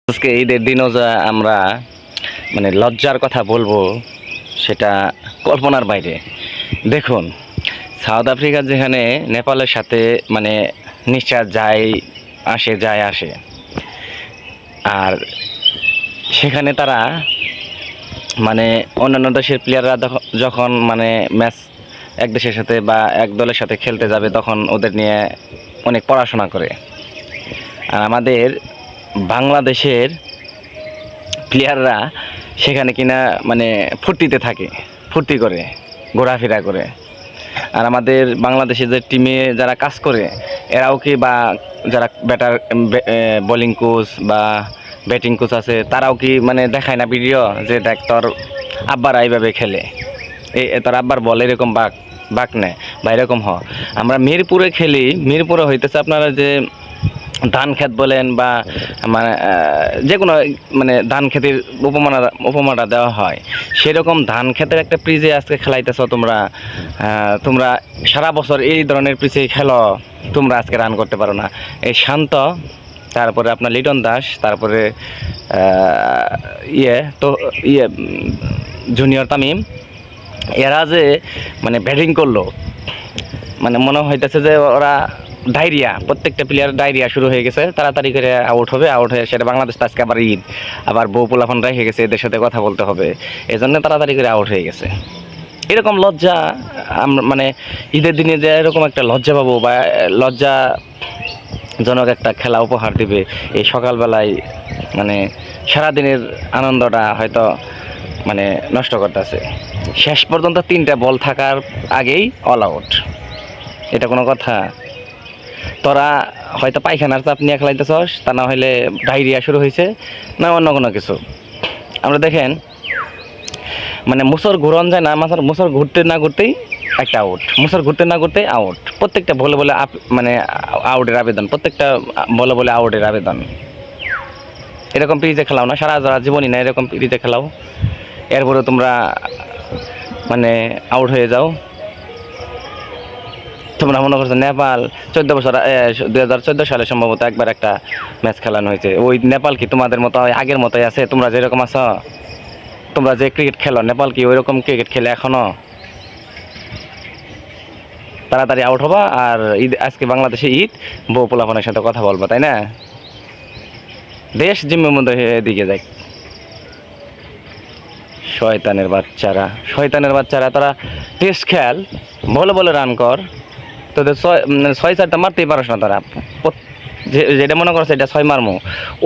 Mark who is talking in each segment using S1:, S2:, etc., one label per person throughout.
S1: আজকে ঈদের দিনও যা আমরা মানে লজ্জার কথা বলবো সেটা কল্পনার বাইরে। দেখুন, সাউথ আফ্রিকা যেখানে নেপালের সাথে মানে নিশ্চয় যায় আসে, আর সেখানে তারা মানে অন্যান্য দেশের প্লেয়াররা যখন মানে ম্যাচ এক দেশের সাথে বা এক দলের সাথে খেলতে যাবে তখন ওদের নিয়ে অনেক পড়াশোনা করে। আর আমাদের বাংলাদেশের প্লেয়াররা সেখানে কিনা মানে ফুর্তি করে, ঘোরাফেরা করে। আর আমাদের বাংলাদেশে যে টিমে যারা কাজ করে এরাও কি, বা যারা বোলিং কোচ বা ব্যাটিং কোচ আছে তারাও কি মানে দেখায় না ভিডিও যে দেখ তোর আব্বারা এইভাবে খেলে, তোর আব্বার বল এরকম বাক নেয় বা এরকম আমরা মিরপুরে খেলি। মিরপুরে হইতেছে আপনারা যে ধান ক্ষেত বলেন বা মানে যে কোনো মানে ধান ক্ষেতের উপমাটা দেওয়া হয়, সেরকম ধান ক্ষেতের একটা পিচে আজকে খেলাইতেছ তোমরা সারা বছর এই ধরনের পিচে খেলো, তোমরা আজকে রান করতে পারো না। এই শান্ত, তারপরে আপনার লিটন দাস, তারপরে জুনিয়র তামিম, এরা যে মানে ব্যাটিং করলো, মানে মনে হইতেছে যে ওরা ডায়রিয়া, প্রত্যেকটা প্লেয়ার ডায়রিয়া শুরু হয়ে গেছে, তাড়াতাড়ি করে আউট হয়ে সেটা বাংলাদেশ তো আজকে আবার ঈদ, আবার বউ পোলাফান রেখে গেছে, এদের সাথে কথা বলতে হবে, এই জন্য তাড়াতাড়ি করে আউট হয়ে গেছে। এরকম লজ্জা আমরা মানে ঈদের দিনে যে এরকম একটা লজ্জা পাবো বা লজ্জাজনক একটা খেলা উপহার দিবে, এই সকালবেলায় মানে সারাদিনের আনন্দটা হয়তো মানে নষ্ট করতেছে। শেষ পর্যন্ত 3টা বল থাকার আগেই অল আউট, এটা কোনো কথা? তোরা হয়তো পায়খানার চাপ নিয়ে খেলাইতেছস, তা না হইলে ডায়রিয়া শুরু হয়েছে, না অন্য কোনো কিছু। আমরা দেখেন মানে মুসর ঘুরন যায় না, মুসর ঘুরতে না ঘুরতেই একটা আউট, মুসর ঘুরতে না ঘুরতেই আউট, প্রত্যেকটা বলে মানে আউটের আবেদন, প্রত্যেকটা বলে আউটের আবেদন। এরকম পিরিতে খেলাও না, সারা জীবনই না এরকম পিরিতে খেলাও, এরপরে তোমরা মানে আউট হয়ে যাও। তোমরা মনে করছো নেপাল 14 বছর 2014 সালে সম্ভবত একবার একটা ম্যাচ খেলানো হয়েছে, ওই নেপাল কি তোমাদের মতো আগের মতোই আছে? তোমরা যেরকম আছো, তোমরা যে ক্রিকেট খেলো, নেপাল কি ওই রকম ক্রিকেট খেলে এখনো? তাড়াতাড়ি আউট হবা আর আজকে বাংলাদেশে ঈদ, বউ পোলাপানের সাথে কথা বলবা, তাই না? দেশ জিম্মের মধ্যে এদিকে যায়। শয়তানের বাচ্চারা তারা টেস্ট খেল, বলে রান কর, তোদের 6-4টা মারতেই পারস না তারা। যেটা মনে করছে এটা 6 মারমো,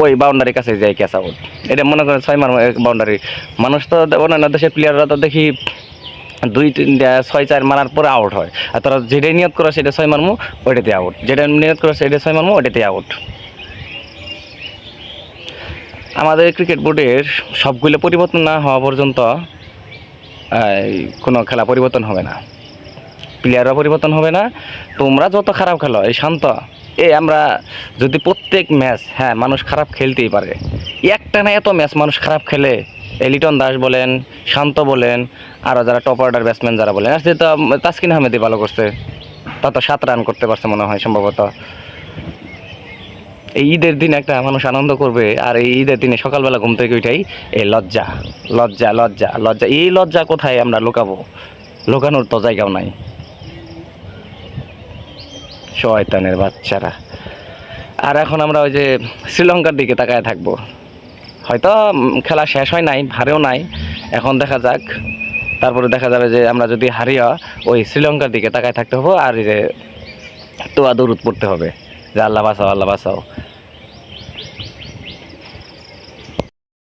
S1: ওই বাউন্ডারির কাছে যাই ক্যাচ আউট, এটা মনে করে 6 মারমো বাউন্ডারি। মানুষ তো অন্যান্য দেশের প্লেয়াররা তো দেখি 2-3টা 6-4 মারার পরে আউট হয়, আর তারা যেটাই নিয়ত করে সেটা 6 মারমো ওইটাতে আউট, যেটা নিয়ত করে সেটা 6 মারমো ওইটাতে আউট। আমাদের ক্রিকেট বোর্ডের সবগুলো পরিবর্তন না হওয়া পর্যন্ত কোনো খেলা পরিবর্তন হবে না, প্লেয়ারও পরিবর্তন হবে না। তোমরা যত খারাপ খেলো, এই শান্ত, আমরা যদি প্রত্যেক ম্যাচ, হ্যাঁ মানুষ খারাপ খেলতেই পারে, একটা না এত ম্যাচ মানুষ খারাপ খেলে, লিটন দাস বলেন, শান্ত বলেন, আরও যারা টপ অর্ডার ব্যাটসম্যান যারা বলেন, আজকে তো তাসকিন আহমেদই ভালো করছে, তা তো 7 রান করতে পারছে মনে হয় সম্ভবত। এই ঈদের দিন একটা মানুষ আনন্দ করবে, আর এই ঈদের দিনে সকালবেলা ঘুম থেকে উঠাই এই লজ্জা লজ্জা লজ্জা লজ্জা, এই লজ্জা কোথায় আমরা লুকাবো? লুকানোর তো জায়গাও নাই। শয়তানের বাচ্চারা। আর এখন আমরা ওই যে শ্রীলঙ্কার দিকে তাকায় থাকবো, হয়তো খেলা শেষ হয় নাই, হারেও নাই, এখন দেখা যাক, তারপরে দেখা যাবে যে আমরা যদি হারিয়া ওই শ্রীলঙ্কার দিকে তাকায় থাকতে হবে, আর যে তোয়া দরুদ পড়তে হবে যে আল্লাহ বাঁচাও, আল্লাহ বাঁচাও।